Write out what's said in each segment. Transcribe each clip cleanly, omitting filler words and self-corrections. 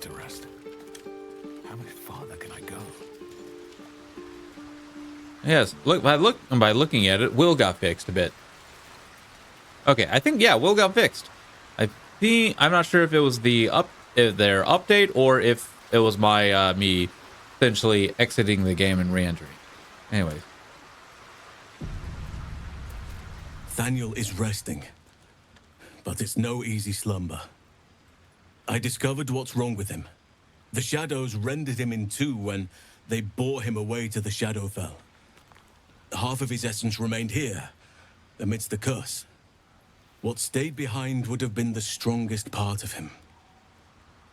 moment to rest. How much farther can I go? Yes, by looking at it, Will got fixed a bit. Okay, I think yeah, Will got fixed. I'm not sure if it was if their update or if it was my me essentially exiting the game and re-entering. Anyways, Thaniel is resting, but it's no easy slumber. I discovered what's wrong with him. The shadows rendered him in two when they bore him away to the Shadowfell. Half of his essence remained here, amidst the curse. What stayed behind would have been the strongest part of him.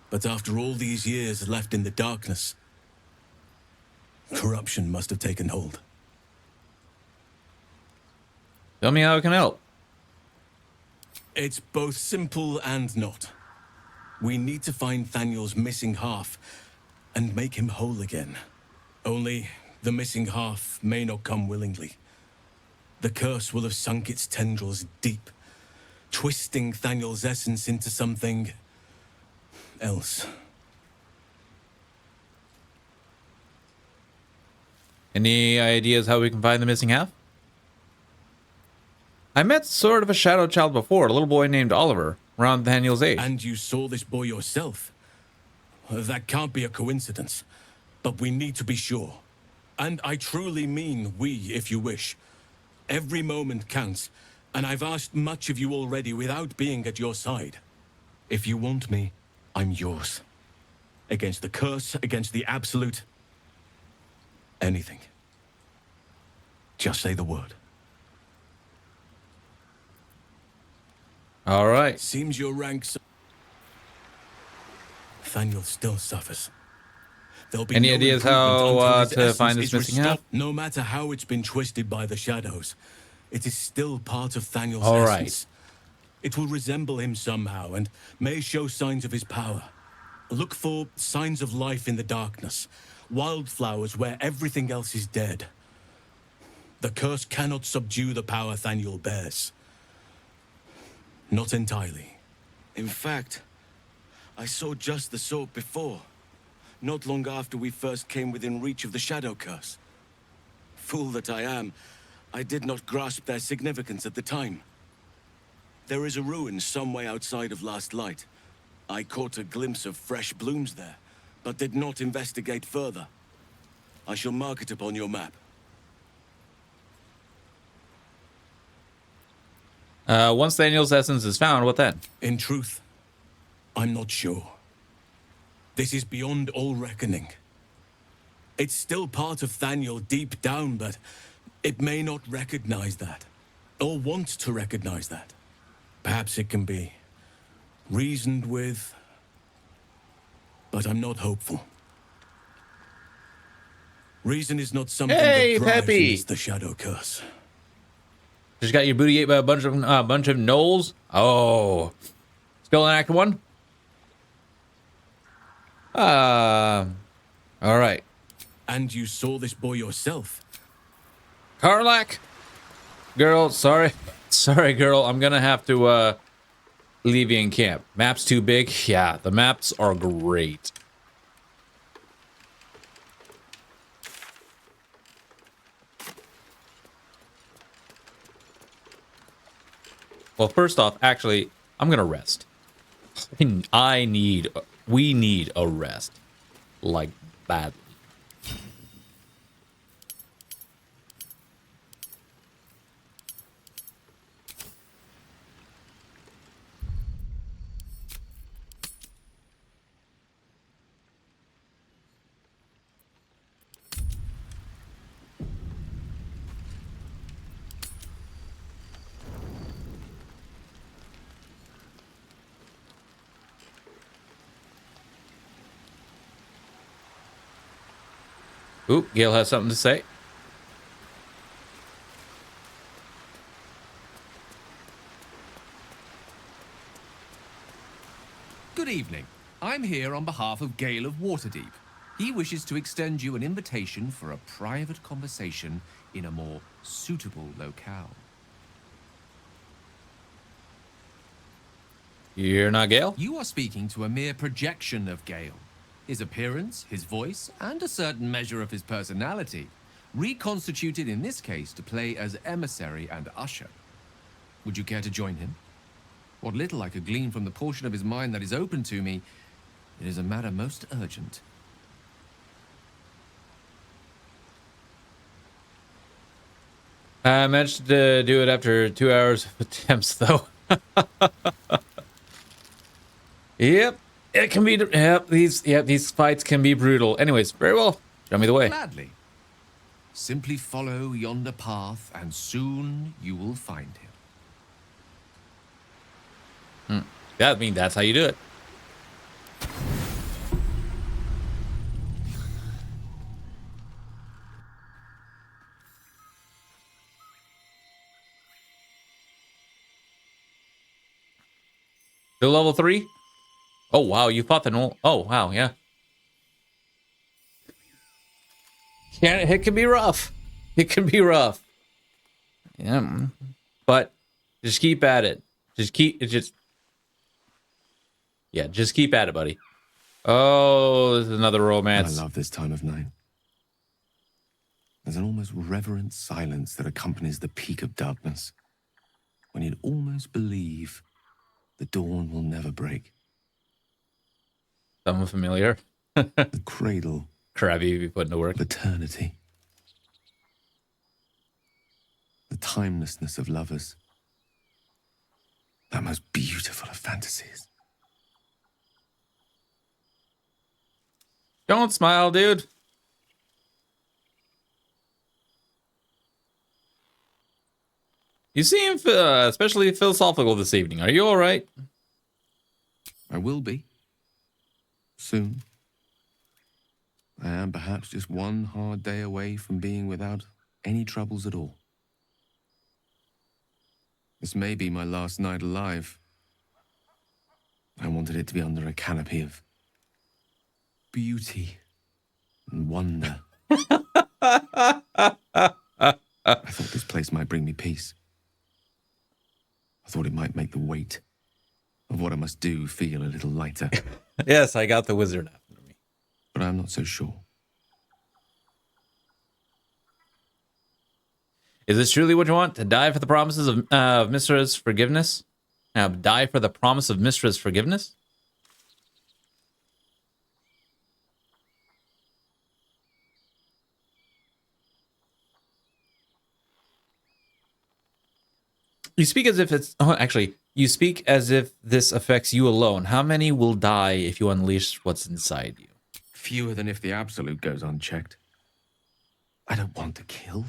But after all these years left in the darkness, corruption must have taken hold. tell me how it can help. It's both simple and not. We need to find Thaniel's missing half and make him whole again. Only the missing half may not come willingly. The curse will have sunk its tendrils deep, twisting Thaniel's essence into something else. Any ideas how we can find the missing half? I met sort of a shadow child before, a little boy named Oliver, around Daniel's age. And you saw this boy yourself? That can't be a coincidence, but we need to be sure. And I truly mean we, if you wish. Every moment counts, and I've asked much of you already without being at your side. If you want me, I'm yours. Against the curse, against the absolute. Anything. Just say the word. All right. Seems your ranks. Thaniel still suffers. There'll be Any no ideas improvement how until his to find essence this is missing half? restored. No matter how it's been twisted by the shadows, it is still part of Thaniel's All right. essence. It will resemble him somehow and may show signs of his power. Look for signs of life in the darkness, wildflowers where everything else is dead. The curse cannot subdue the power Thaniel bears. Not entirely. In fact, I saw just the sort before, not long after we first came within reach of the shadow curse. Fool that I am, I did not grasp their significance at the time. There is a ruin some way outside of Last Light. I caught a glimpse of fresh blooms there, but did not investigate further. I shall mark it upon your map. Once Daniel's essence is found, what then? In truth, I'm not sure. This is beyond all reckoning. It's still part of Thaniel deep down, but it may not recognize that, or want to recognize that. Perhaps it can be reasoned with, but I'm not hopeful. Reason is not something Hey, that drives Peppy! against the shadow curse. Just got your booty ate by a bunch of gnolls? Oh. Still in Act 1? All right. And you saw this boy yourself. Karlak! Girl, sorry. Sorry, girl. I'm gonna have to, leave you in camp. Map's too big? Yeah, the maps are great. Well, first off, actually, I'm gonna rest. We need a rest. Like, badly. Oop, Gale has something to say. Good evening. I'm here on behalf of Gale of Waterdeep. He wishes to extend you an invitation for a private conversation in a more suitable locale. You're not Gale? You are speaking to a mere projection of Gale. His appearance, his voice, and a certain measure of his personality, reconstituted in this case to play as emissary and usher. Would you care to join him? What little I could glean from the portion of his mind that is open to me, it is a matter most urgent. I managed to do it after 2 hours of attempts, though. Yep, it can be. These fights can be brutal. Anyways, very well. Show me the way. Gladly. Simply follow yonder path, and soon you will find him. Yeah, I mean that's how you do it. Still level 3? Oh wow, you fought the null. Oh wow, yeah. It can be rough. It can be rough. Yeah, but just keep at it. Just keep at it, buddy. Oh, this is another romance. I love this time of night. There's an almost reverent silence that accompanies the peak of darkness, when you'd almost believe the dawn will never break. Someone familiar. The cradle Krabby be putting to work. of eternity. The timelessness of lovers. That most beautiful of fantasies. Don't smile, dude. You seem especially philosophical this evening. Are you all right? I will be. Soon. I am perhaps just one hard day away from being without any troubles at all. This may be my last night alive. I wanted it to be under a canopy of beauty and wonder. I thought this place might bring me peace. I thought it might make the weight of what I must do feel a little lighter. Yes, I got the wizard after me. But I'm not so sure. Is this truly what you want? To die for the promises of Mistra's forgiveness? Now, die for the promise of Mistra's forgiveness? You speak as if it's... Oh, actually, you speak as if this affects you alone. How many will die if you unleash what's inside you? Fewer than if the absolute goes unchecked. I don't want to kill,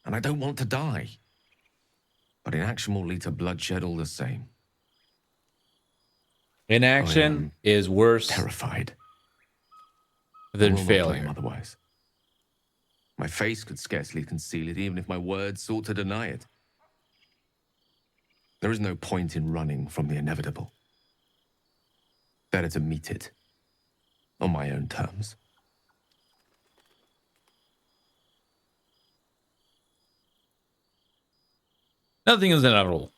and I don't want to die. But inaction will lead to bloodshed all the same. Inaction is worse Terrified. than I will not blame failure. otherwise. My face could scarcely conceal it, even if my words sought to deny it. There is no point in running from the inevitable. Better to meet it on my own terms. Nothing is inevitable.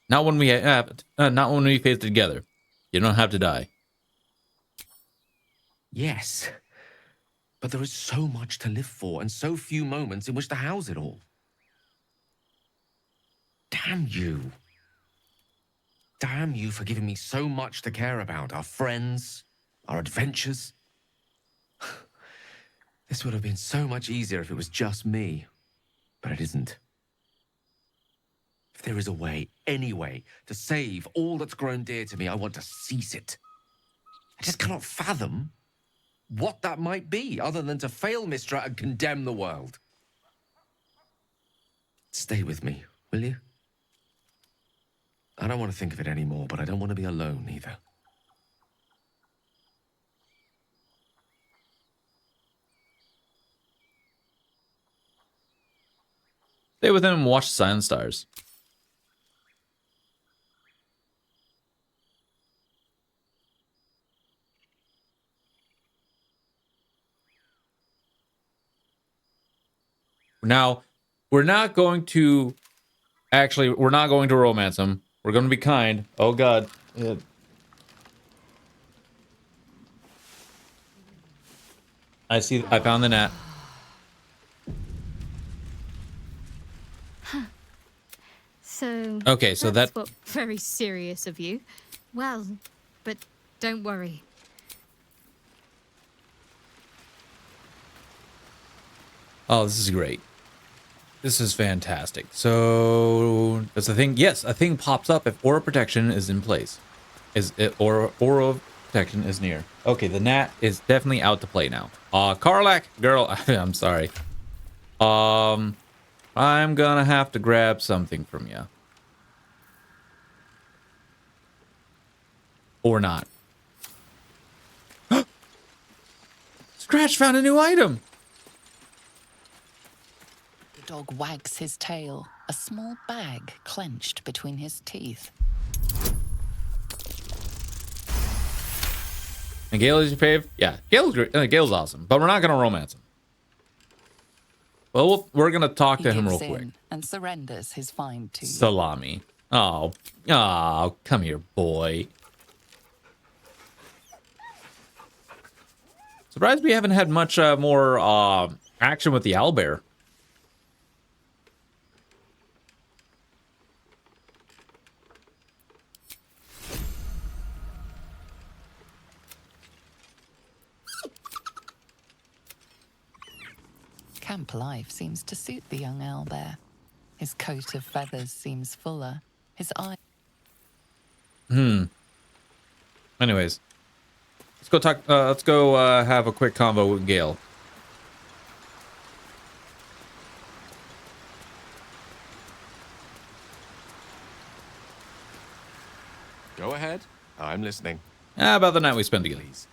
Not when we face it together. You don't have to die. Yes, but there is so much to live for and so few moments in which to house it all. Damn you. Damn you for giving me so much to care about. Our friends, our adventures. This would have been so much easier if it was just me, but it isn't. If there is a way, any way, to save all that's grown dear to me, I want to seize it. I just cannot fathom what that might be, other than to fail Mistra and condemn the world. Stay with me, will you? I don't want to think of it anymore, but I don't want to be alone either. Stay with him and watch Silent Stars. Now, we're not going to... Actually, we're not going to romance him. We're going to be kind. Oh, God. I see. I found the net. So Okay, so that's that what very serious of you. Well, but don't worry. Oh, this is great. This is fantastic. So that's the thing. Yes, a thing pops up if aura protection is in place. Aura protection is near. Okay, the gnat is definitely out to play now. Karlak, girl, I'm sorry. I'm gonna have to grab something from you. Or not. Scratch found a new item. The dog wags his tail, a small bag clenched between his teeth. And Gale is your fave? Yeah, Gale's great. Gale's awesome, but we're not gonna romance him. Well, we're gonna talk He to him real gives quick. in and surrenders his find to you. Salami. Oh, come here, boy. Surprised we haven't had much more action with the owlbear. Camp life seems to suit the young owlbear. His coat of feathers seems fuller. His eye. Anyways, let's go talk. Let's go have a quick convo with Gale. Go ahead. I'm listening. About the night we spent together. Please.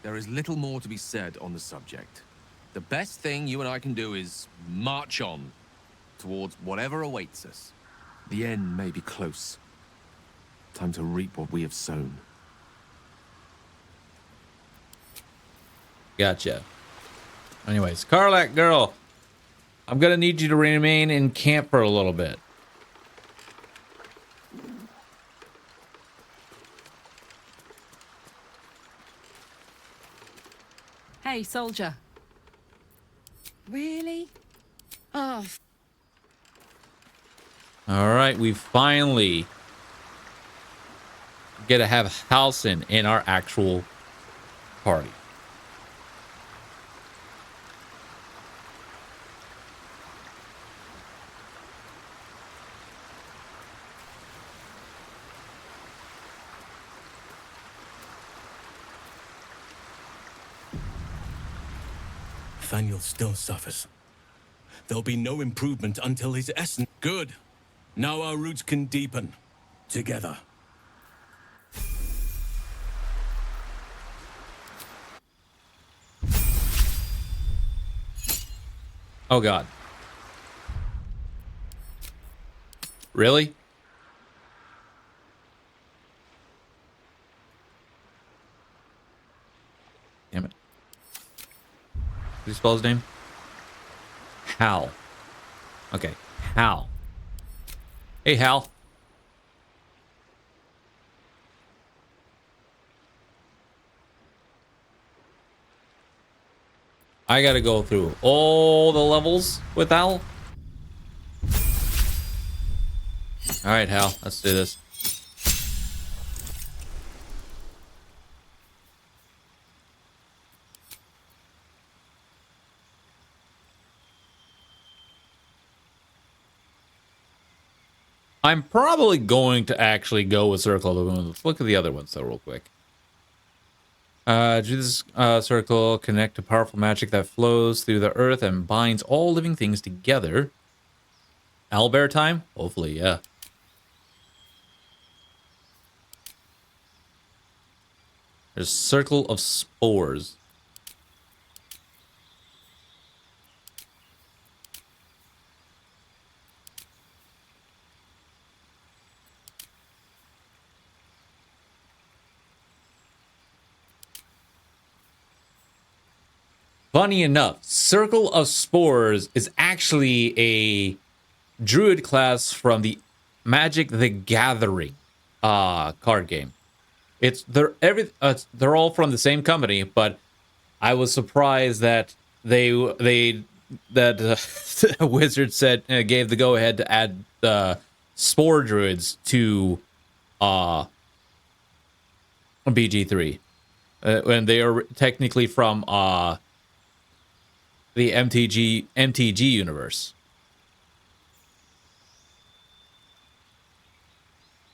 There is little more to be said on the subject. The best thing you and I can do is march on towards whatever awaits us. The end may be close. Time to reap what we have sown. Gotcha. Anyways, Karlak, girl, I'm gonna need you to remain in camp for a little bit. Hey, soldier. Really? Oh, All right, we finally get to have Halsin in our actual party. Nathaniel still suffers. There'll be no improvement until his essence. Good. Now our roots can deepen. Together. Oh God. Really? Damn it. Did you spell his name? Hal. Okay. Hal. Hey, Hal. I gotta go through all the levels with Hal. All right, Hal. Let's do this. I'm probably going to actually go with Circle of the Moon. Let's look at the other ones though real quick. Do this circle connect to powerful magic that flows through the earth and binds all living things together. Owlbear time? Hopefully, yeah. There's Circle of Spores. Funny enough, Circle of Spores is actually a druid class from the Magic the Gathering card game. They're all from the same company, but I was surprised that Wizard said gave the go ahead to add spore druids to BG3 when they are technically from the MTG universe.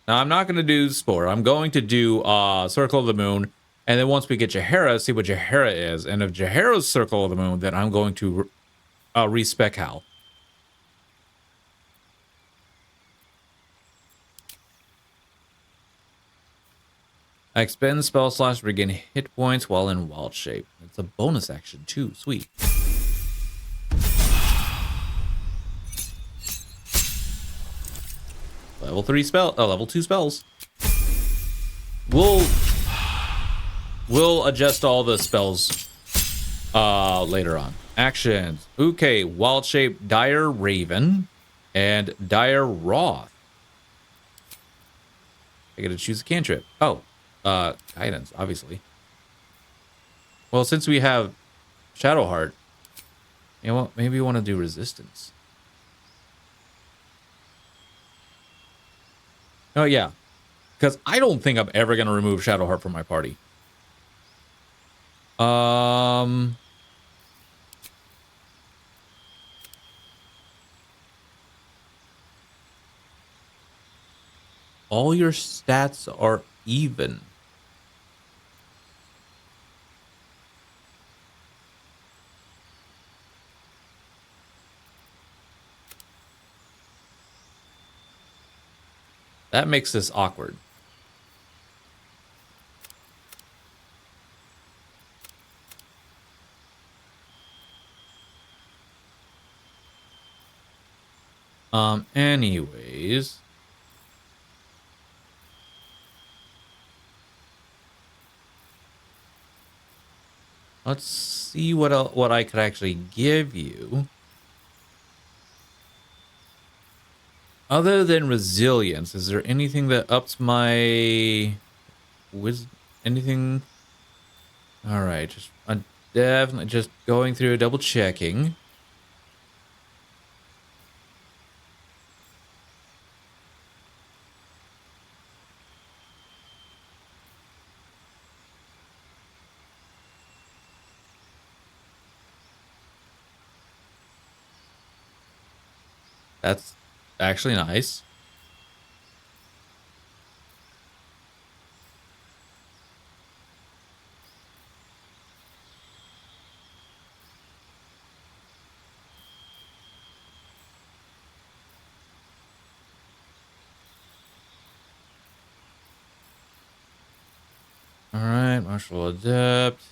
Now I'm not going to do spore. I'm going to do Circle of the Moon, and then once we get Jahara, see what Jahara is, and if Jahara's Circle of the Moon, then I'm going to respec Hal. I expend spell slots to regain hit points while in wild shape. It's a bonus action too. Sweet. Level 3 spell. Level 2 spells. We'll adjust all the spells later on. Actions. Okay, wild shape, Dire Raven, and Dire Wrath. I gotta choose a cantrip. Oh, guidance, obviously. Well, since we have Shadowheart, you know what? Maybe we want to do resistance. Oh yeah, because I don't think I'm ever gonna remove Shadowheart from my party. All your stats are even. That makes this awkward. Anyways. Let's see what I could actually give you. Other than resilience, is there anything that ups my anything? All right, I'm definitely just going through double checking. That's actually nice. All right, martial adept.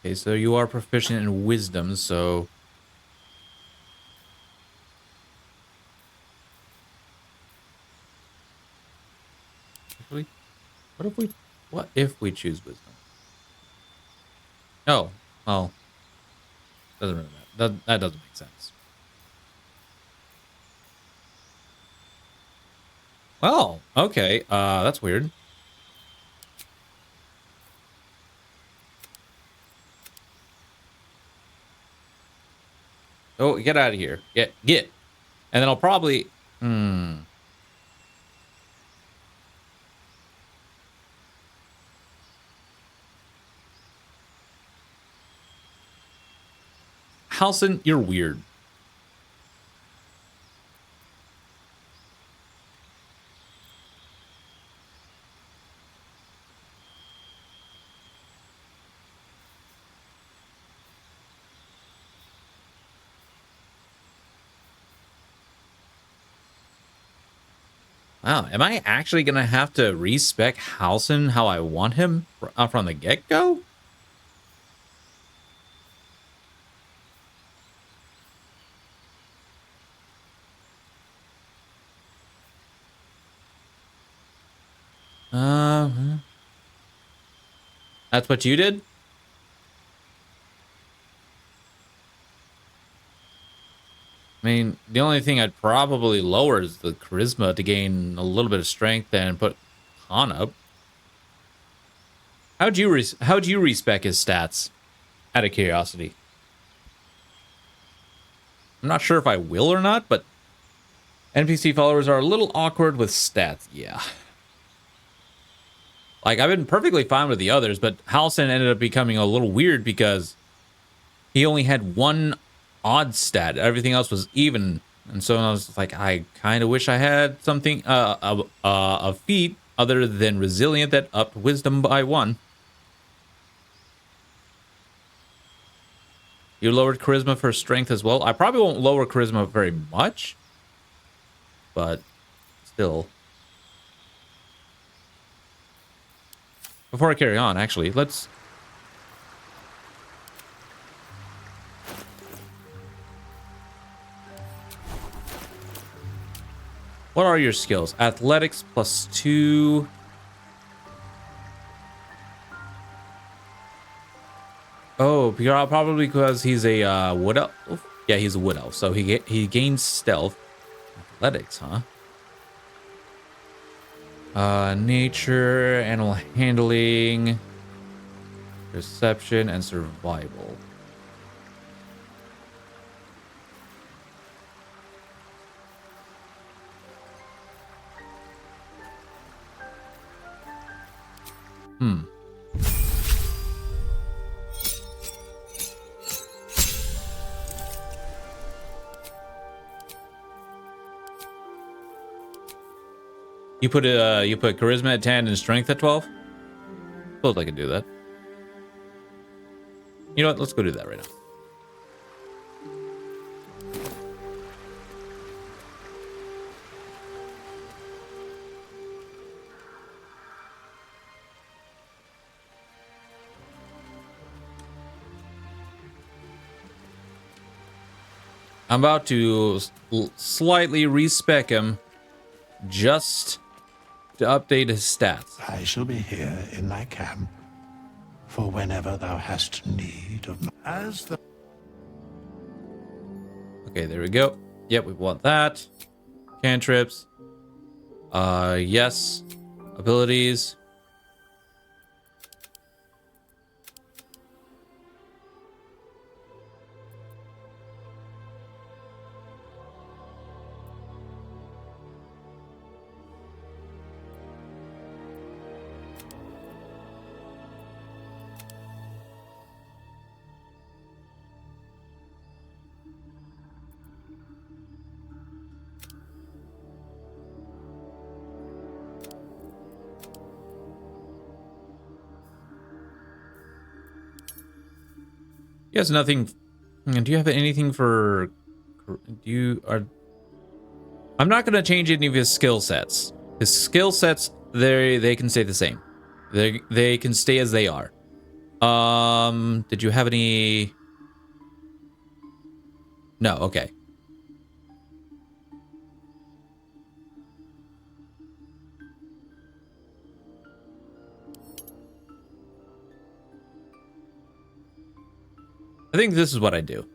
Okay, so you are proficient in wisdom, so actually, what if we choose wisdom? Oh, well, doesn't really matter. That doesn't make sense. Well, okay, that's weird. Oh, get out of here. Get. And then I'll probably Halson, you're weird. Wow, am I actually gonna have to respec Halson how I want him from the get-go? That's what you did? I mean, the only thing I'd probably lower is the charisma to gain a little bit of strength and put Han up. How'd you respec his stats? Out of curiosity. I'm not sure if I will or not, but NPC followers are a little awkward with stats. Yeah. Like, I've been perfectly fine with the others, but Halson ended up becoming a little weird because he only had one odd stat. Everything else was even. And so I was like, I kind of wish I had something, a feat other than resilient that upped wisdom by 1. You lowered charisma for strength as well. I probably won't lower charisma very much, but still. Before I carry on, actually, let's... What are your skills? Athletics +2. Oh, probably because he's a wood elf. Yeah, he's a wood elf, so he gains stealth. Athletics, huh? Nature, animal handling, perception, and survival. You put charisma at 10 and strength at 12? Suppose I could do that. You know what? Let's go do that right now. I'm about to slightly respec him just to update his stats. I shall be here in thy camp for whenever thou hast need of me. As the Okay, there we go. Yep, we want that. Cantrips. Yes. Abilities. He has nothing. Do you have anything for? I'm not going to change any of his skill sets. His skill sets, they can stay the same. They can stay as they are. Did you have any? No. Okay. I think this is what I do.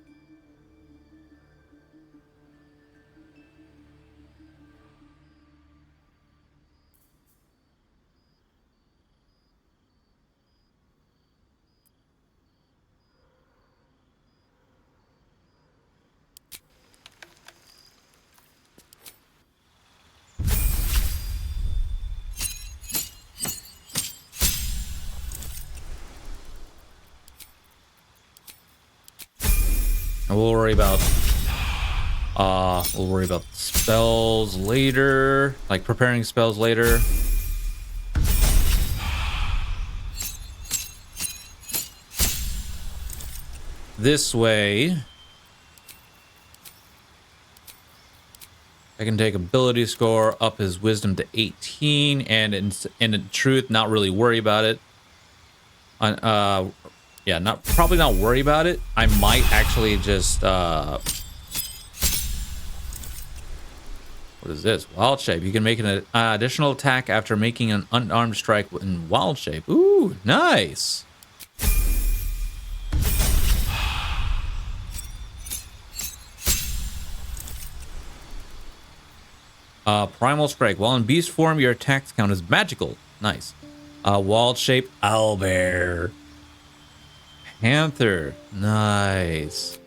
We'll worry about spells later, like preparing spells later. This way I can take ability score up his wisdom to 18 and in truth not really worry about it. Yeah, probably not worry about it. I might actually just What is this? Wild shape. You can make an additional attack after making an unarmed strike in wild shape. Ooh, nice. Primal strike. While in beast form, your attacks count as magical. Nice. Wild shape. Owlbear. Panther. Nice.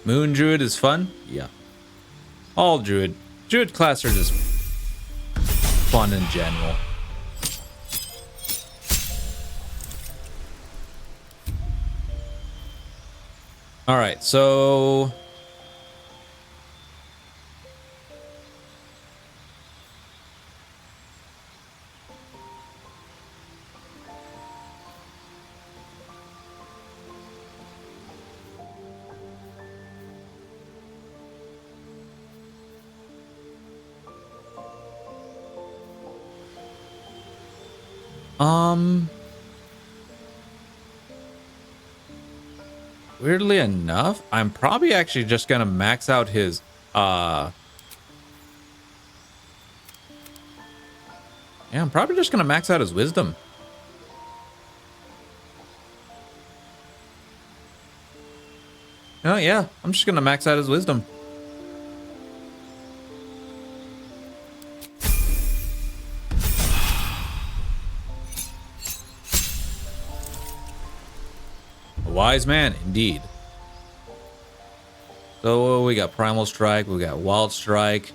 Moon Druid is fun? Yeah. All Druid class are just fun in general. Alright, so... Weirdly enough, I'm probably actually just gonna max out his yeah, I'm probably just gonna max out his wisdom. Oh yeah, I'm just gonna max out his wisdom. A wise man, indeed. So we got Primal Strike, we got Wild Strike.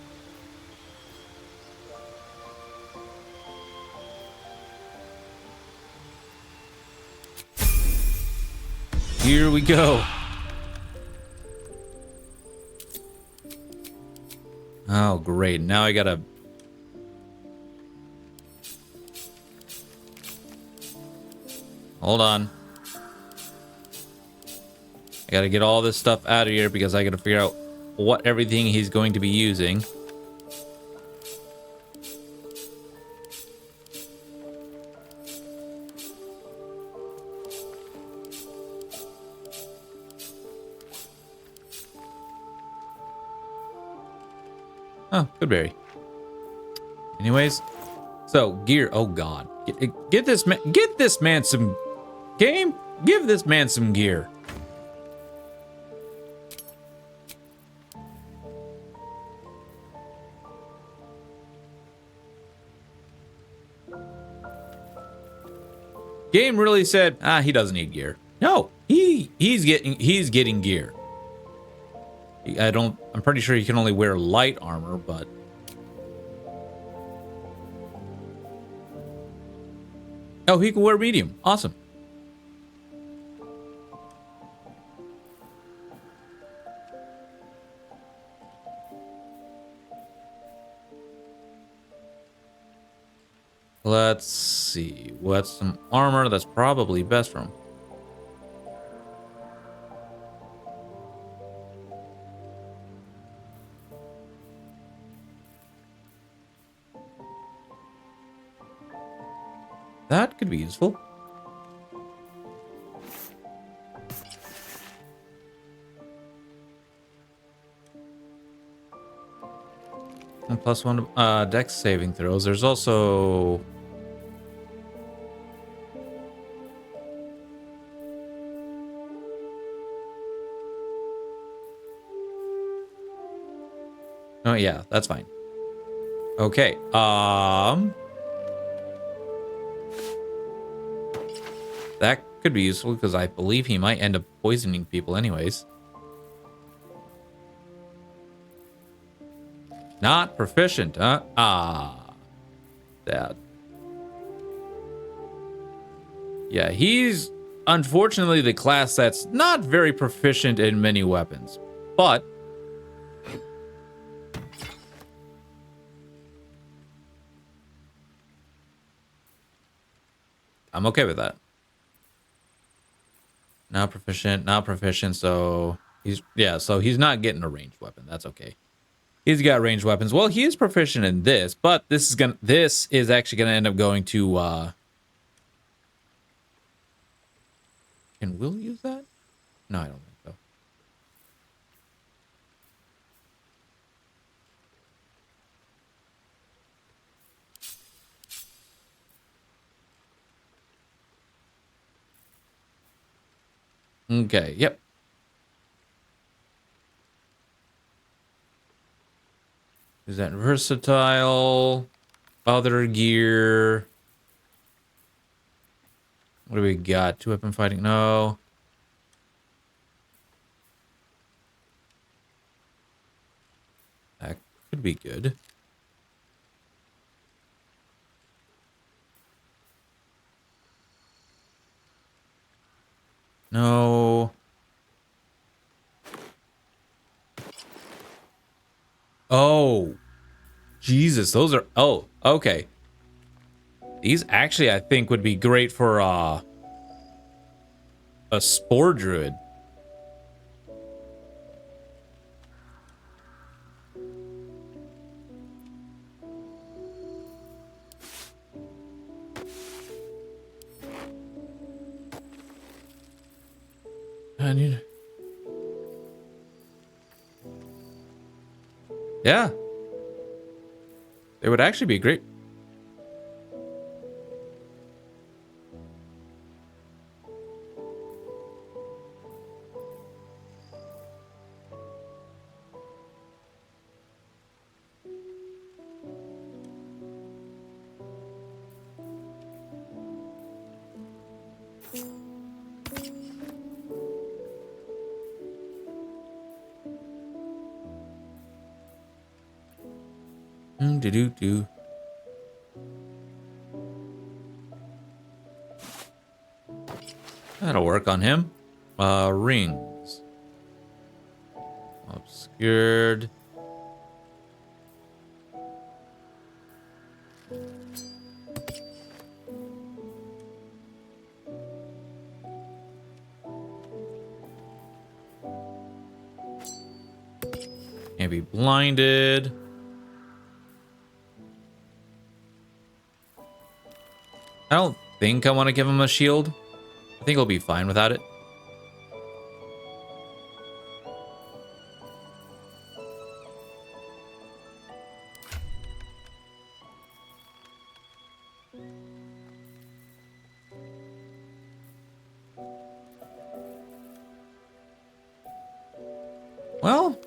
Here we go. Oh, great. Now I gotta... Hold on. I gotta get all this stuff out of here because I gotta figure out what everything he's going to be using. Oh, good berry. Anyways, so gear. Oh God, get this man some game. Give this man some gear. Game really said, he doesn't need gear. No, he's getting gear. I'm pretty sure he can only wear light armor, but oh, he can wear medium. Awesome. Let's see. What's some armor that's probably best for him? That could be useful. And +1 dex saving throws. There's also... Oh yeah, that's fine. Okay. That could be useful because I believe he might end up poisoning people anyways. Not proficient, huh? That. Yeah, he's unfortunately the class that's not very proficient in many weapons, but I'm okay with that. Not proficient, so he's not getting a ranged weapon. That's okay. He's got ranged weapons. Well, he is proficient in this, but this is actually gonna end up going to can Will use that? No, I don't think so. Okay, yep. Is that versatile? Other gear. What do we got? 2-weapon fighting? No. That could be good. No. Oh. Jesus, those are... Oh, okay. These actually, I think, would be great for a spore druid. I need... Yeah. It would actually be great. Do. That'll work on him. Rings. Obscured. Can't be blinded. I don't think I want to give him a shield. I think he'll be fine without it. Well,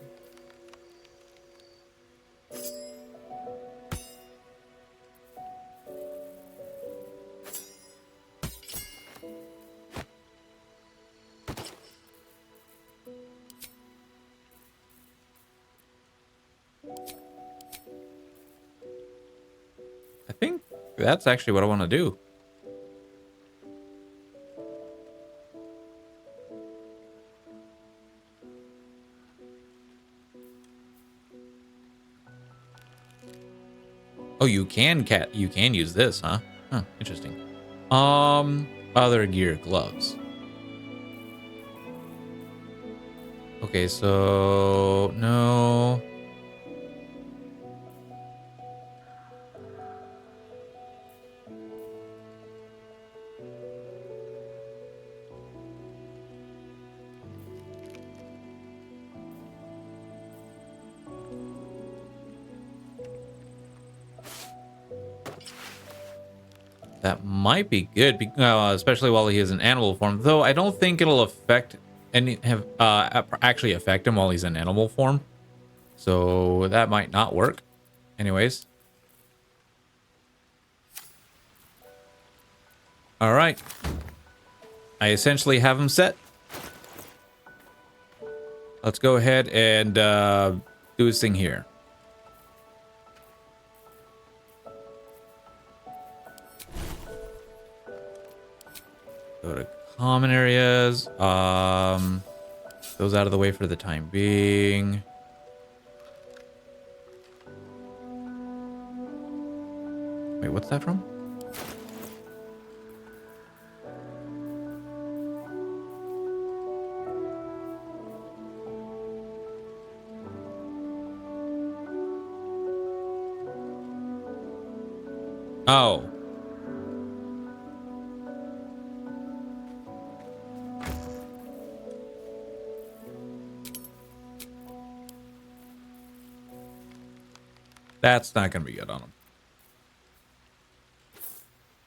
I think that's actually what I want to do. Oh, you can use this, huh? Huh, interesting. Other gear, gloves. Okay, so no. That might be good, especially while he is in animal form. Though I don't think it'll affect actually affect him while he's in animal form. So that might not work. Anyways. All right. I essentially have him set. Let's go ahead and do his thing here. Go to common areas. Those out of the way for the time being. Wait, what's that from? Oh. That's not going to be good on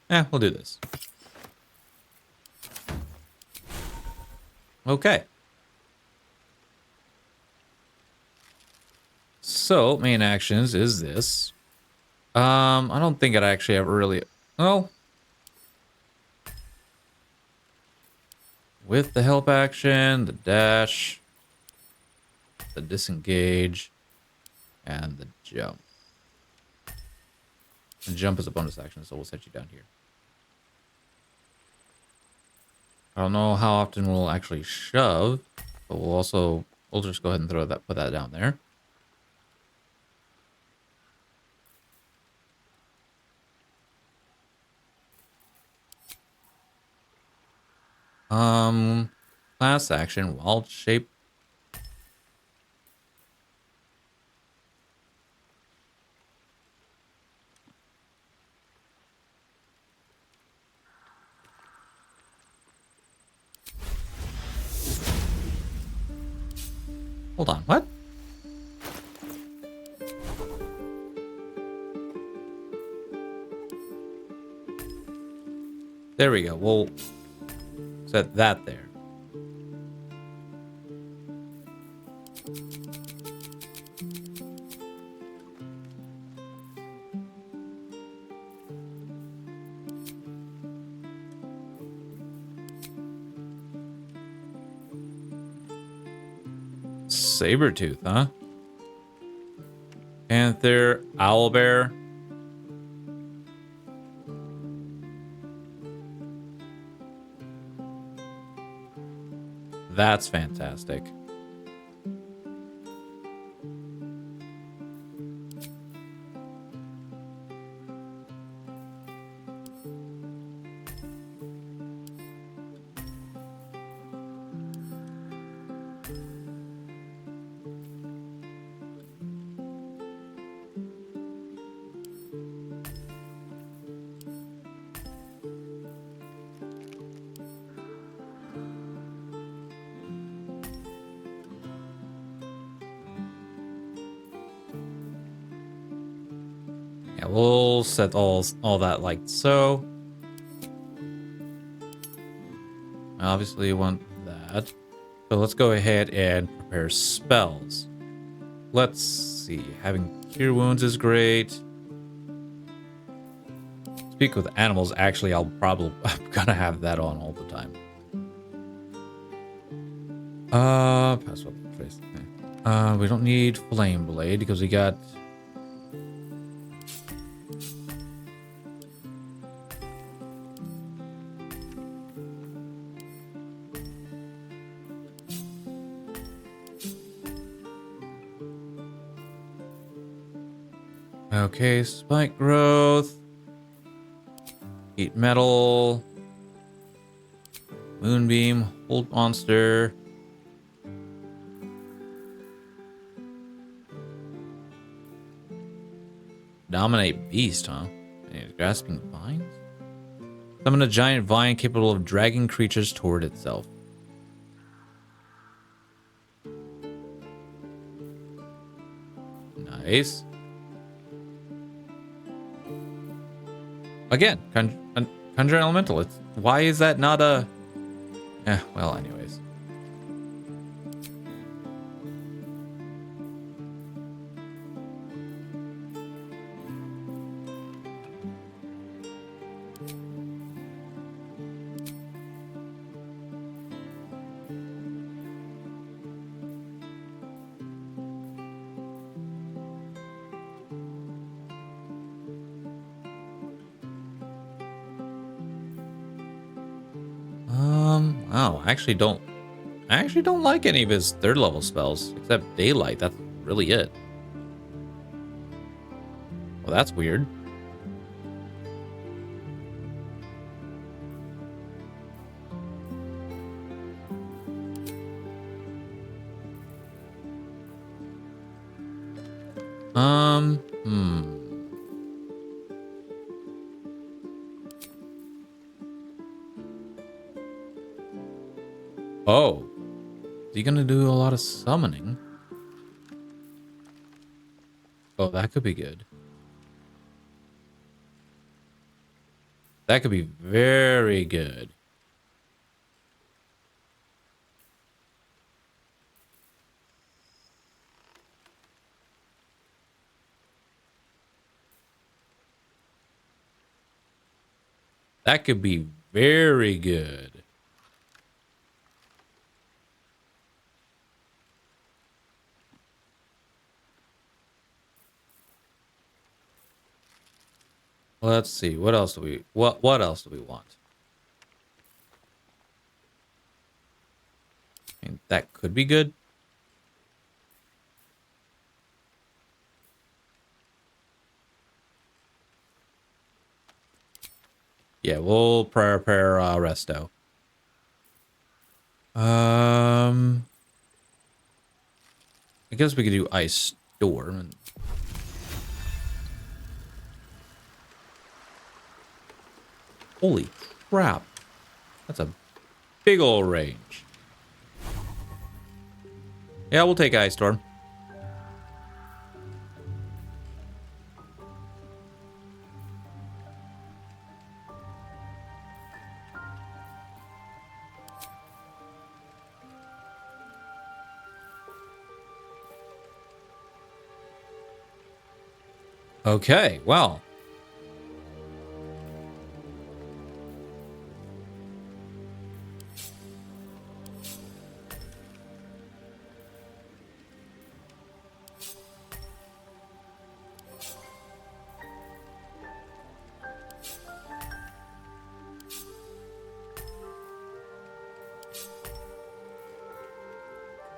him. We'll do this. Okay. So, main actions is this. I don't think I'd actually ever really... Well... With the help action, the dash, the disengage, and the jump. The jump is a bonus action, so we'll set you down here. I don't know how often we'll actually shove, but we'll just go ahead and put that down there. Class action, wild shape. Hold on, what? There we go. We'll set that there. Sabretooth, huh? Panther, owlbear. That's fantastic. Yeah, we'll set all that like so. Obviously, you want that. So let's go ahead and prepare spells. Let's see. Having cure wounds is great. Speak with animals. Actually, I'm gonna have that on all the time. Password trace. We don't need flame blade because we got. Okay, spike growth. Heat metal. Moonbeam. Hold monster. Dominate beast, huh? And grasping vines? Summon a giant vine capable of dragging creatures toward itself. Nice. Again, conjure elemental. Why is that not a... well, anyways. Wow, I actually don't like any of his third level spells, except daylight. That's really it. Well, that's weird. Oh. Is he gonna do a lot of summoning? Oh, that could be good. That could be very good. That could be very good. Let's see. What else do we what else do we want? I mean, that could be good. Yeah, we'll prepare resto. I guess we could do ice storm. And... Holy crap. That's a big old range. Yeah, we'll take ice storm. Okay, well.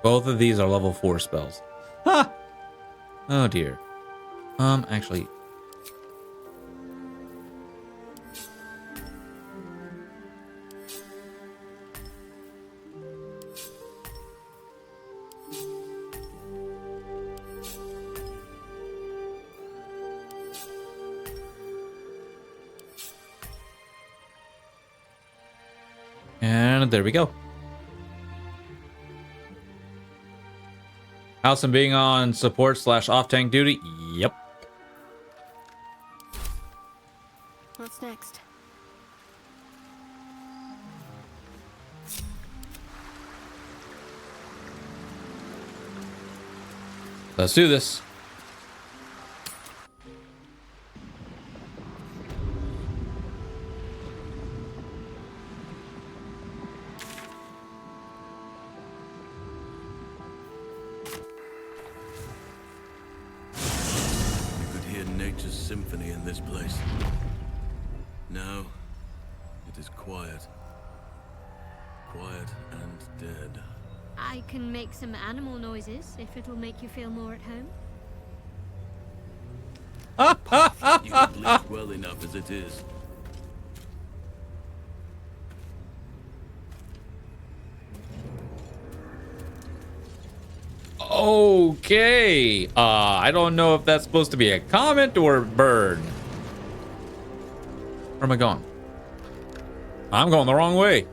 Both of these are level 4 spells. Ha! Oh dear. Actually. And there we go. House and being on support / off tank duty. Yep. What's next? Let's do this. Symphony in this place. Now, it is quiet. Quiet and dead. I can make some animal noises if it'll make you feel more at home. You have lived well enough as it is. Okay. I don't know if that's supposed to be a comment or a bird. Where am I going? I'm going the wrong way.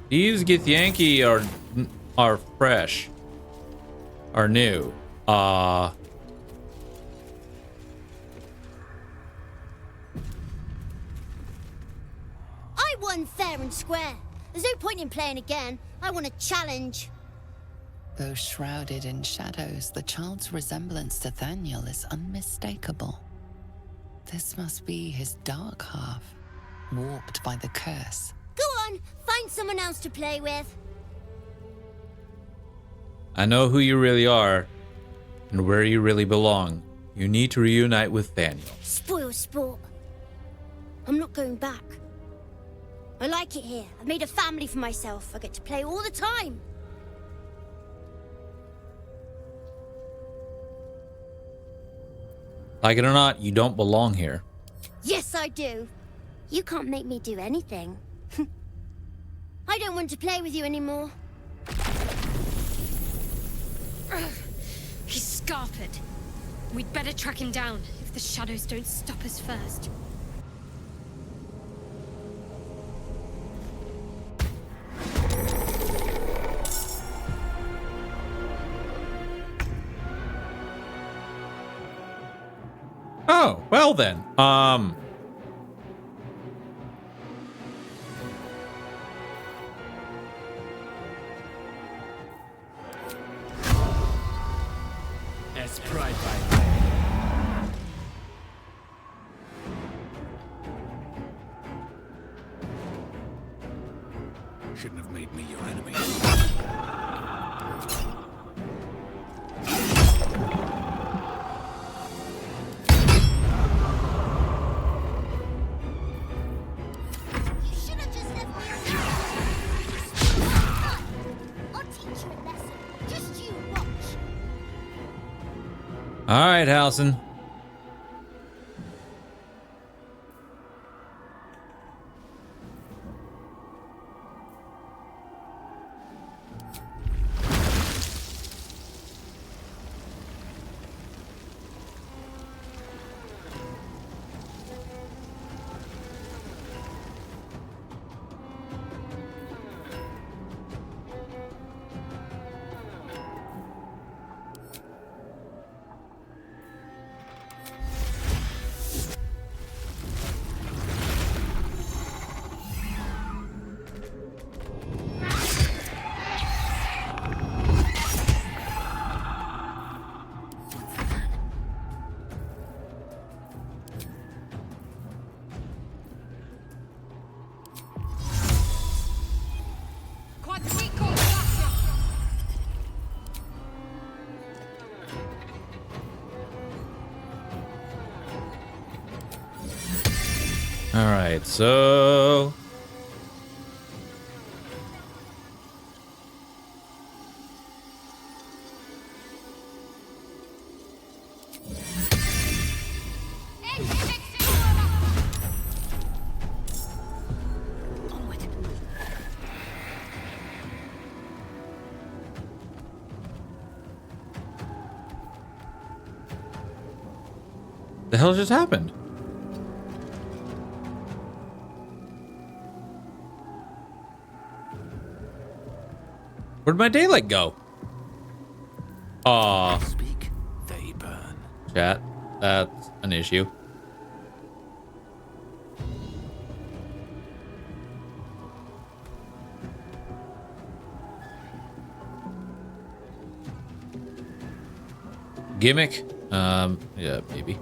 These Githyanki are fresh. Are new. I won fair and square. There's no point in playing again. I want a challenge. Though shrouded in shadows, the child's resemblance to Thaniel is unmistakable. This must be his dark half, warped by the curse. Go on, find someone else to play with. I know who you really are and where you really belong. You need to reunite with Thaniel. Spoil sport. I'm not going back. I like it here. I've made a family for myself. I get to play all the time. Like it or not, you don't belong here. Yes, I do. You can't make me do anything. I don't want to play with you anymore. He's scarpered. We'd better track him down if the shadows don't stop us first. Oh, well then. As pride shouldn't have made me your enemy. You should have just left me alone. I'll teach you a lesson. Just you watch. All right, Halson. All right, so the hell just happened? Where'd my daylight go? Aw. Speak, they burn. Chat, that's an issue. Gimmick? Yeah, maybe.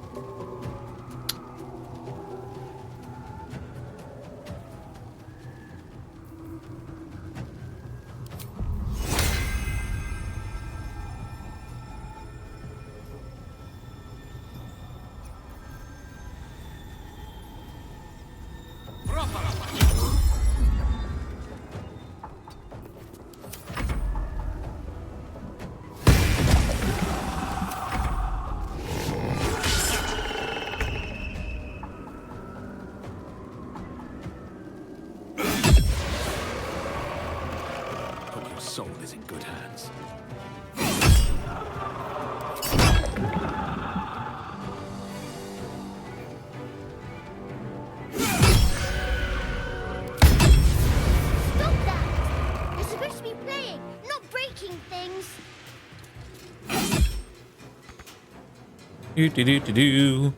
Hope your soul is in good hands. Stop that! You're supposed to be playing, not breaking things. Do.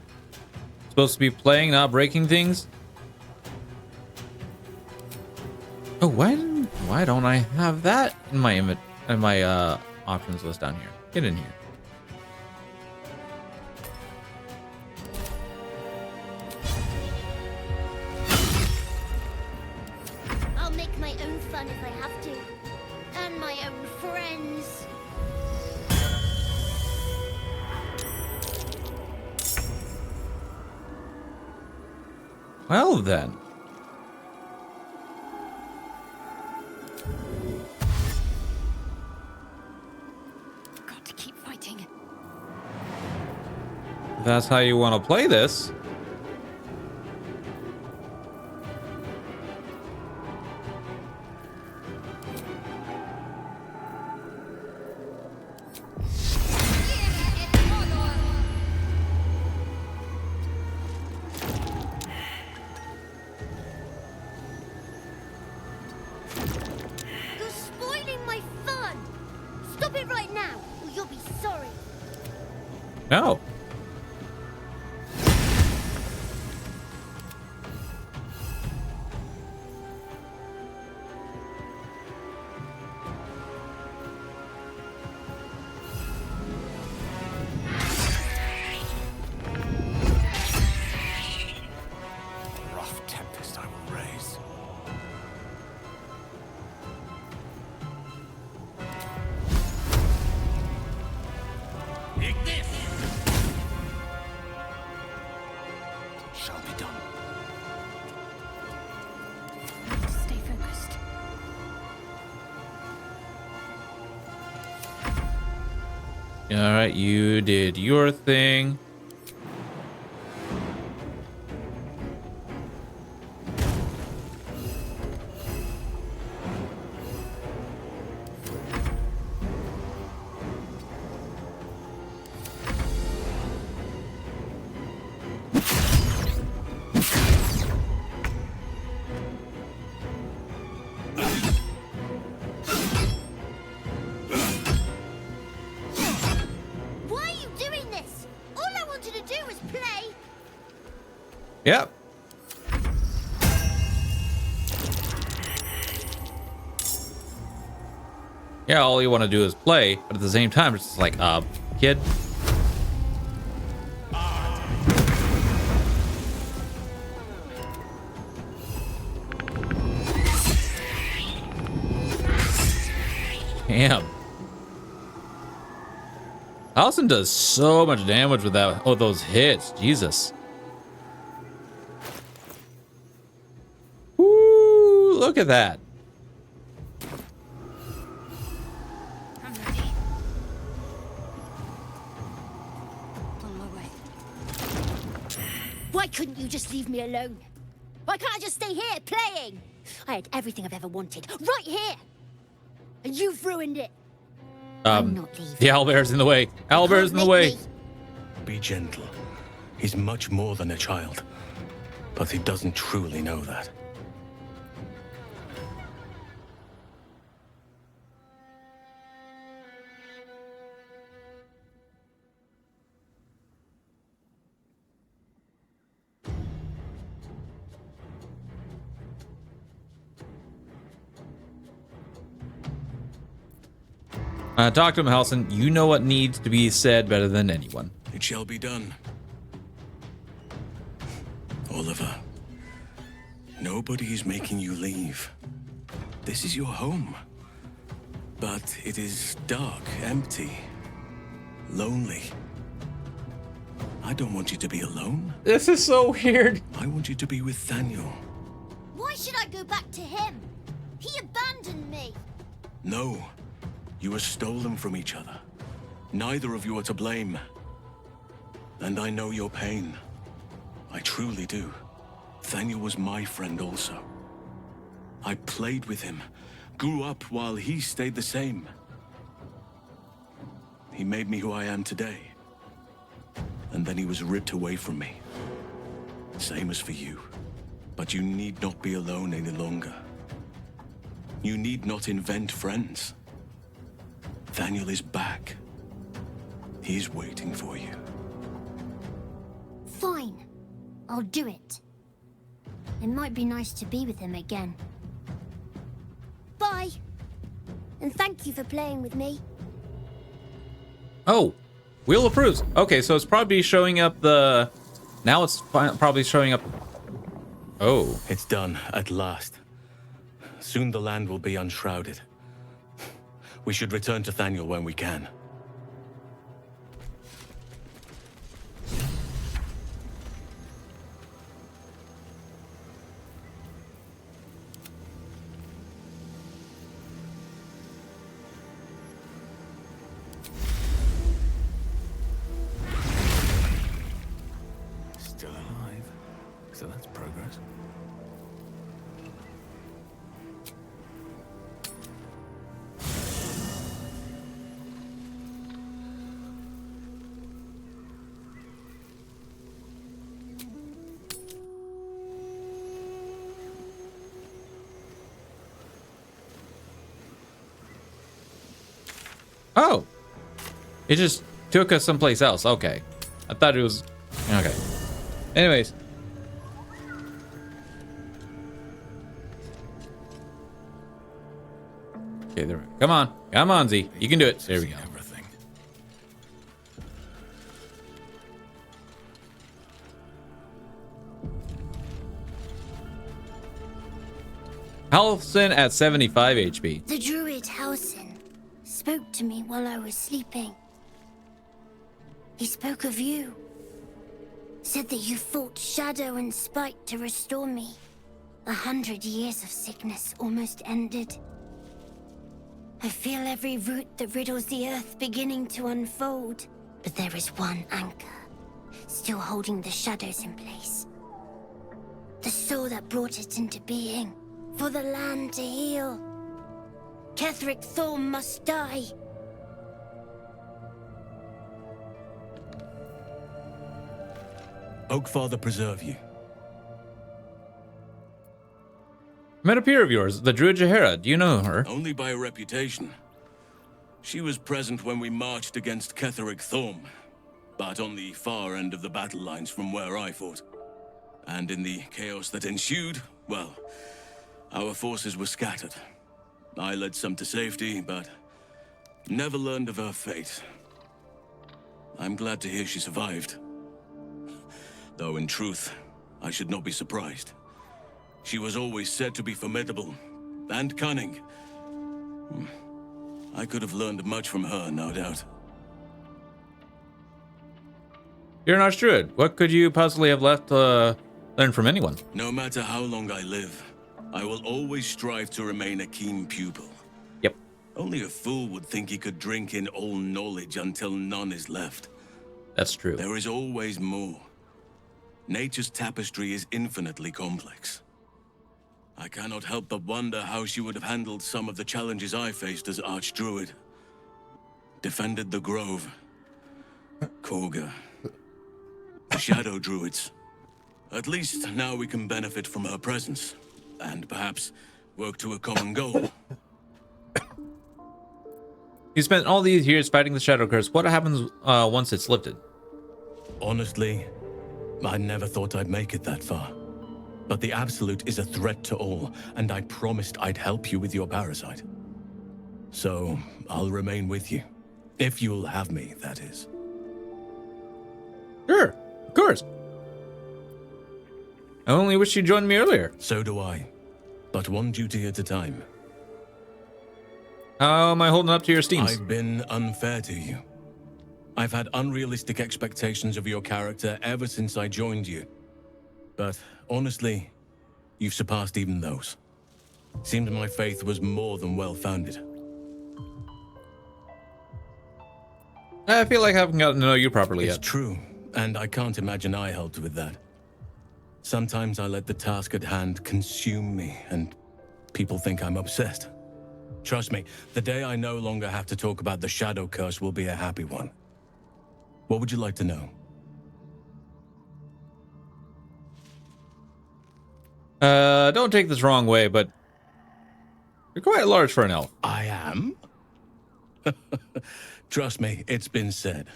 Supposed to be playing, not breaking things. Oh, why don't I have that in my options list down here? Get in here. I'll make my own fun if I have to. And my own friends. Well then. Got to keep fighting. If that's how you want to play this. No. Rough tempest I will raise. Take this! Shall be done. Stay focused. All right, you did your thing. Why are you doing this? All I wanted to do was play. Yep. Yeah, all you want to do is play, but at the same time, it's just like, kid. Damn. Allison does so much damage with that. Oh, those hits. Jesus. Woo, look at that. I'm ready. On my way. Why couldn't you just leave me alone? Why can't I just stay here playing? I had everything I've ever wanted right here. And you've ruined it. I'm not leaving. The owlbear's in the way. Owlbear's in the way. Be gentle. He's much more than a child. But he doesn't truly know that. Talk to him, Halson. You know what needs to be said better than anyone. It shall be done. Oliver, nobody is making you leave. This is your home. But it is dark, empty, lonely. I don't want you to be alone. This is so weird. I want you to be with Thaniel. Why should I go back to him? He abandoned me. No, you were stolen from each other. Neither of you are to blame. And I know your pain. I truly do. Thaniel was my friend also. I played with him, grew up while he stayed the same. He made me who I am today. And then he was ripped away from me. Same as for you. But you need not be alone any longer. You need not invent friends. Thaniel is back. He's waiting for you. Fine. I'll do it. It might be nice to be with him again. Bye. And thank you for playing with me. Oh, Wheel approves. Okay, so it's probably showing up the... Now it's probably showing up... Oh. It's done, at last. Soon the land will be unshrouded. We should return to Thaniel when we can. Still alive. So that's progress. Oh. It just took us someplace else. Okay. I thought it was... Okay. Anyways. Okay, there we go. Come on. Come on, Z. You can do it. There we go. Everything. Halsin at 75 HP. The druid Halsin spoke to me while I was sleeping. He spoke of you. Said that you fought shadow and spite to restore me. 100 years of sickness almost ended. I feel every root that riddles the earth beginning to unfold. But there is one anchor, still holding the shadows in place. The soul that brought it into being, for the land to heal. Ketheric Thorm must die. Oakfather preserve you. Met a peer of yours, the Druid Jahara. Do you know her? Only by reputation. She was present when we marched against Ketheric Thorm, but on the far end of the battle lines from where I fought. And in the chaos that ensued, well, our forces were scattered. I led some to safety, but never learned of her fate. I'm glad to hear she survived. Though in truth, I should not be surprised. She was always said to be formidable and cunning. I could have learned much from her, no doubt. You're an Archdruid. What could you possibly have left to learn from anyone? No matter how long I live, I will always strive to remain a keen pupil. Yep. Only a fool would think he could drink in all knowledge until none is left. That's true. There is always more. Nature's tapestry is infinitely complex. I cannot help but wonder how she would have handled some of the challenges I faced as Archdruid. Defended the Grove, Korga, the Shadow Druids. At least now we can benefit from her presence, and perhaps work to a common goal. You spent all these years fighting the Shadow Curse. What happens once it's lifted? Honestly, I never thought I'd make it that far. But the Absolute is a threat to all, and I promised I'd help you with your parasite. So, I'll remain with you. If you'll have me, that is. Sure, of course. I only wish you joined me earlier. So do I. But one duty at a time. How am I holding up to your steams? I've been unfair to you. I've had unrealistic expectations of your character ever since I joined you. But honestly, you've surpassed even those. Seemed my faith was more than well-founded. I feel like I haven't gotten to know you properly It's yet. true, and I can't imagine I helped with that. Sometimes I let the task at hand consume me, and people think I'm obsessed. Trust me, the day I no longer have to talk about the Shadow Curse will be a happy one. What would you like to know? Don't take this wrong way, but you're quite large for an elf. I am? Trust me, it's been said.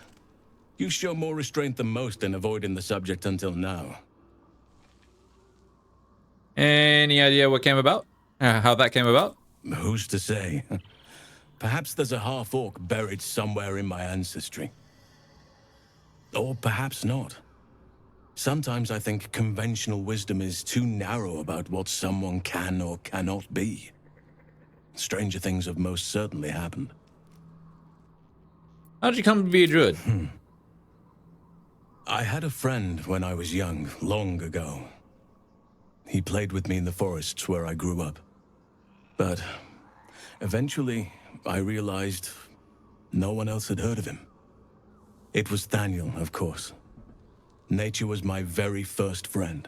You show more restraint than most in avoiding the subject until now. Any idea what came about? How that came about? Who's to say? Perhaps there's a half-orc buried somewhere in my ancestry. Or perhaps not. Sometimes I think conventional wisdom is too narrow about what someone can or cannot be. Stranger things have most certainly happened. How'd you come to be a druid? I had a friend when I was young, long ago. He played with me in the forests where I grew up. But eventually, I realized no one else had heard of him. It was Thaniel, of course. Nature was my very first friend.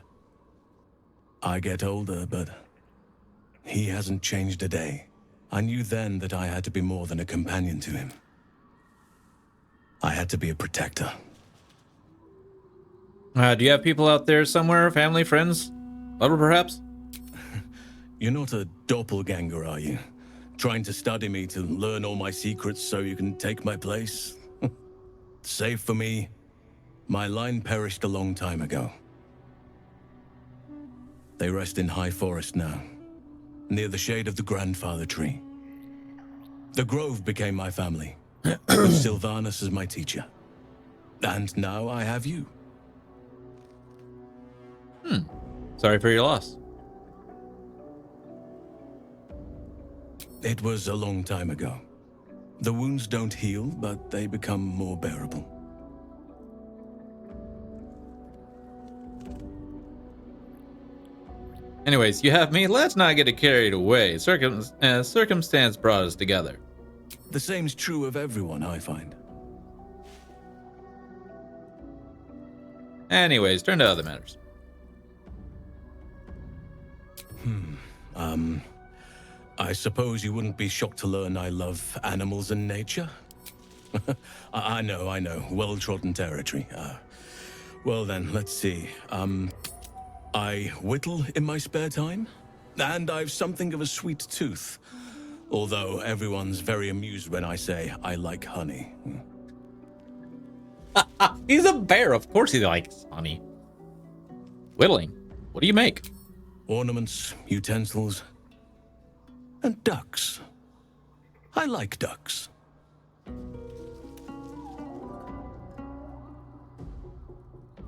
I get older, but he hasn't changed a day. I knew then that I had to be more than a companion to him. I had to be a protector. Do you have people out there somewhere? Family, friends? Lover, perhaps? You're not a doppelganger, are you? Trying to study me to learn all my secrets so you can take my place? Save for me, my line perished a long time ago. They rest in high forest now, near the shade of the grandfather tree. The grove became my family, with Sylvanus as my teacher. And now I have you. Sorry for your loss. It was a long time ago. The wounds don't heal, but they become more bearable. Anyways, you have me. Let's not get it carried away. Circumstance brought us together. The same's true of everyone, I find. Anyways, turn to other matters. I suppose you wouldn't be shocked to learn I love animals and nature? I know. Well-trodden territory. Well then, let's see. I whittle in my spare time, and I've something of a sweet tooth. Although everyone's very amused when I say I like honey. He's a bear. Of course he likes honey. Whittling. What do you make? Ornaments, utensils, and ducks. I like ducks.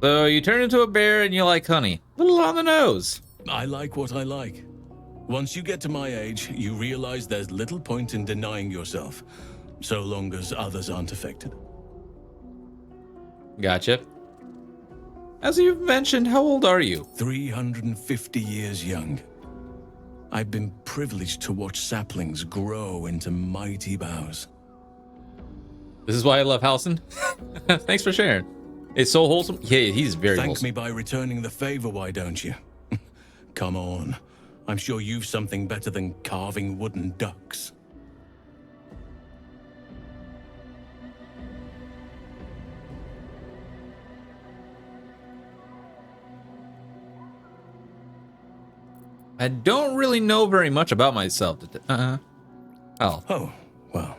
So you turn into a bear and you like honey. A little on the nose. I like what I like. Once you get to my age, you realize there's little point in denying yourself, so long as others aren't affected. Gotcha. As you've mentioned, how old are you? 350 years young. I've been privileged to watch saplings grow into mighty boughs. This is why I love Halson. Thanks for sharing. It's so wholesome. Yeah, he's very Thank wholesome. me by returning the favor, why don't you? Come on. I'm sure you've something better than carving wooden ducks. I don't really know very much about myself. Oh. Oh, well.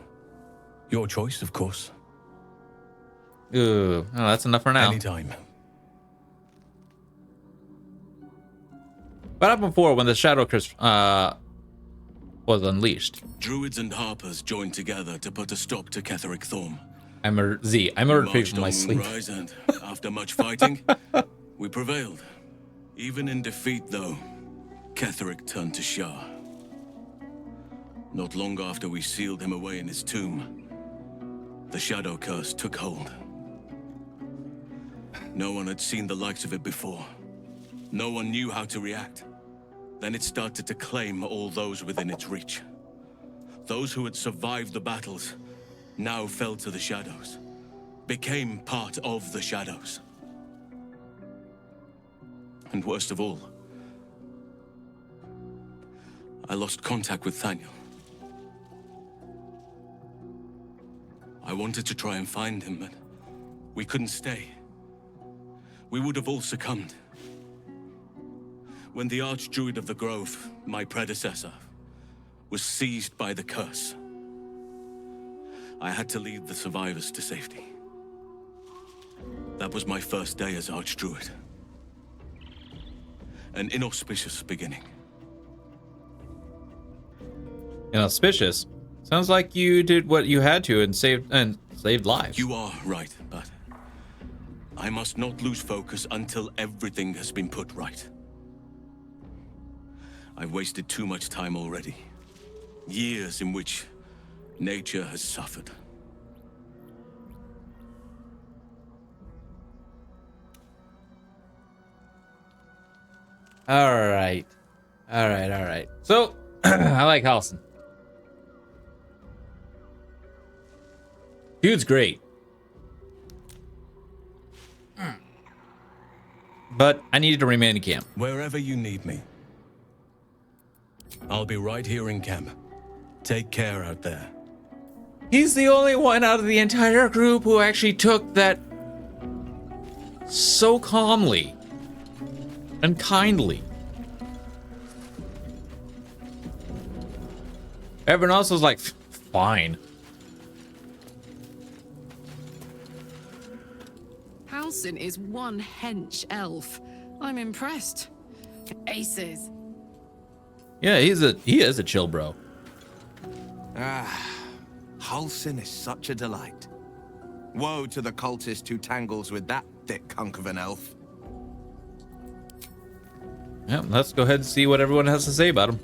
Your choice, of course. Ooh, oh, that's enough for now. Anytime. What happened before when the Shadow Curse was unleashed? Druids and Harpers joined together to put a stop to Ketheric Thorm. I murdered people in my Marched on sleep. Moonrise, and after much fighting, we prevailed. Even in defeat, though, Ketheric turned to Shah. Not long after we sealed him away in his tomb, the Shadow Curse took hold. No one had seen the likes of it before. No one knew how to react. Then it started to claim all those within its reach. Those who had survived the battles now fell to the shadows, became part of the shadows. And worst of all, I lost contact with Thaniel. I wanted to try and find him, but we couldn't stay. We would have all succumbed. When the Archdruid of the Grove, my predecessor, was seized by the curse, I had to lead the survivors to safety. That was my first day as Archdruid. An inauspicious beginning. Inauspicious? Sounds like you did what you had to and saved lives. You are right, but I must not lose focus until everything has been put right. I've wasted too much time already. Years in which nature has suffered. All right. So, I like Halson. Dude's great. But I needed to remain in camp. Wherever you need me. I'll be right here in camp. Take care out there. He's the only one out of the entire group who actually took that so calmly and kindly. Everyone else was like, fine. Halsin is one hench elf. I'm impressed. Aces. Yeah, he is a chill bro. Halsin is such a delight. Woe to the cultist who tangles with that thick hunk of an elf. Yeah, let's go ahead and see what everyone has to say about him.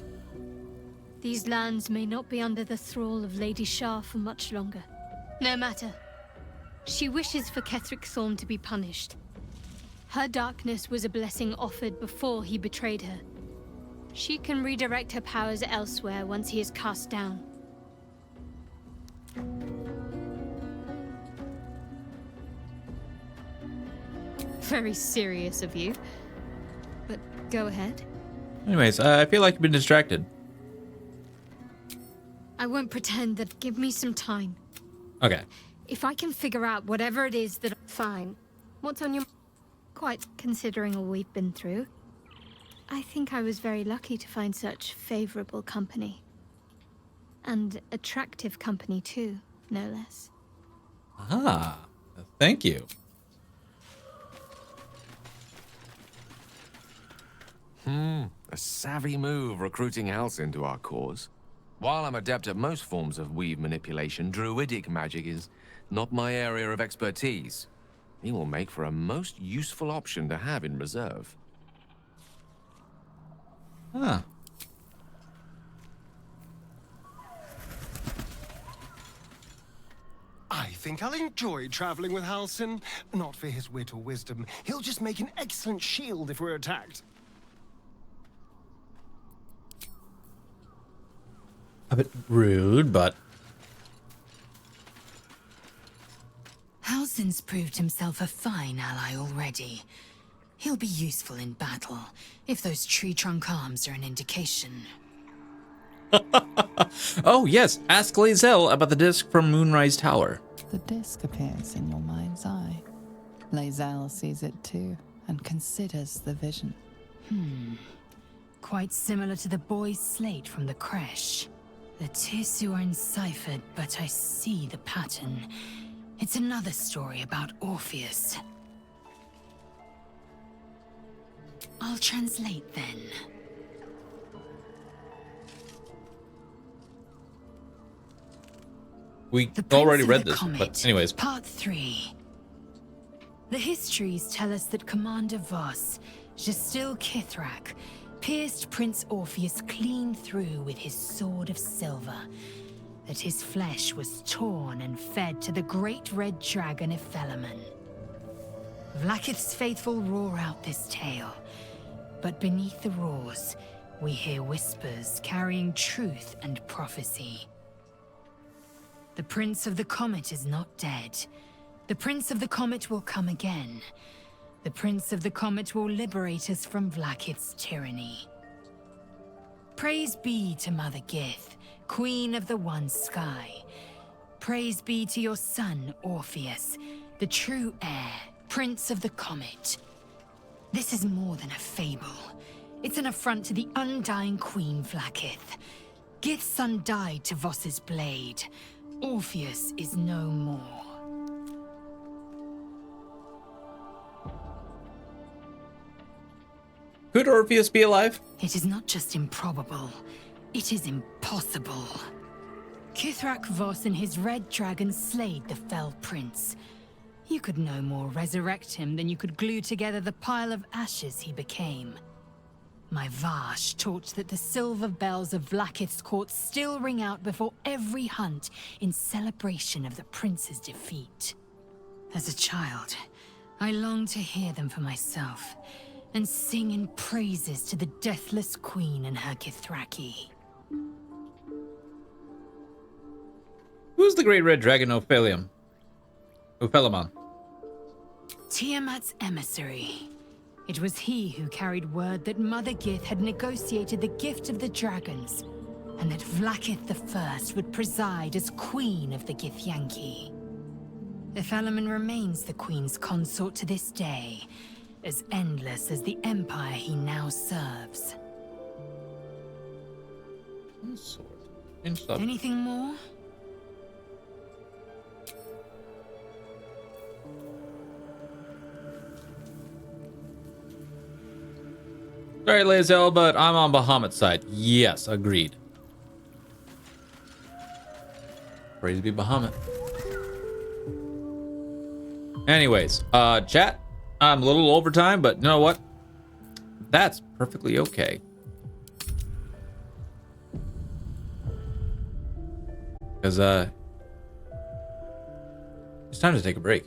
These lands may not be under the thrall of Lady Shah for much longer. No matter. She wishes for Ketheric Thorn to be punished. Her darkness was a blessing offered before he betrayed her. She can redirect her powers elsewhere once he is cast down. Very serious of you. But go ahead. Anyways, I feel like you've been distracted. I won't pretend that. Give me some time. Okay. If I can figure out whatever it is that... Fine. What's on your... Quite considering all we've been through. I think I was very lucky to find such favorable company. And attractive company too, no less. Ah, thank you. A savvy move recruiting Halsin to our cause. While I'm adept at most forms of weave manipulation, druidic magic is not my area of expertise. He will make for a most useful option to have in reserve. Ah. I think I'll enjoy traveling with Halsin. Not for his wit or wisdom. He'll just make an excellent shield if we're attacked. A bit rude, but... Halsin's proved himself a fine ally already. He'll be useful in battle, if those tree trunk arms are an indication. Oh, yes. Ask Lae'zel about the disc from Moonrise Tower. The disc appears in your mind's eye. Lae'zel sees it too, and considers the vision. Quite similar to the boy's slate from the creche. The tissue are enciphered, but I see the pattern. It's another story about Orpheus. I'll translate then. We The already Prince of read the this, Comet, but anyways. Part 3. The histories tell us that Commander Voss, Gestil Kithrak, pierced Prince Orpheus clean through with his sword of silver, that his flesh was torn and fed to the great red dragon Ephelemon. Vlaakith's faithful roar out this tale, but beneath the roars, we hear whispers carrying truth and prophecy. The Prince of the Comet is not dead. The Prince of the Comet will come again. The Prince of the Comet will liberate us from Vlaakith's tyranny. Praise be to Mother Gith, Queen of the One Sky. Praise be to your son, Orpheus, the true heir, Prince of the Comet. This is more than a fable. It's an affront to the undying Queen Vlaakith. Gith's son died to Voss's blade. Orpheus is no more. Could Orpheus be alive? It is not just improbable, it is impossible. Kithrak Voss and his red dragon slayed the fell prince. You could no more resurrect him than you could glue together the pile of ashes he became. My Vash taught that the silver bells of Vlaakith's court still ring out before every hunt in celebration of the prince's defeat. As a child, I longed to hear them for myself, and sing in praises to the deathless queen and her Kithraki. Who's the great red dragon Ophelimon? Tiamat's emissary. It was he who carried word that Mother Gith had negotiated the gift of the dragons, and that Vlaakith I would preside as queen of the Githyanki. Ephelemon remains the queen's consort to this day, as endless as the empire he now serves. Anything more? Sorry, Lazel, but I'm on Bahamut's side. Yes, agreed. Praise be Bahamut. Anyways, chat, I'm a little overtime, but you know what? That's perfectly okay. Because, it's time to take a break.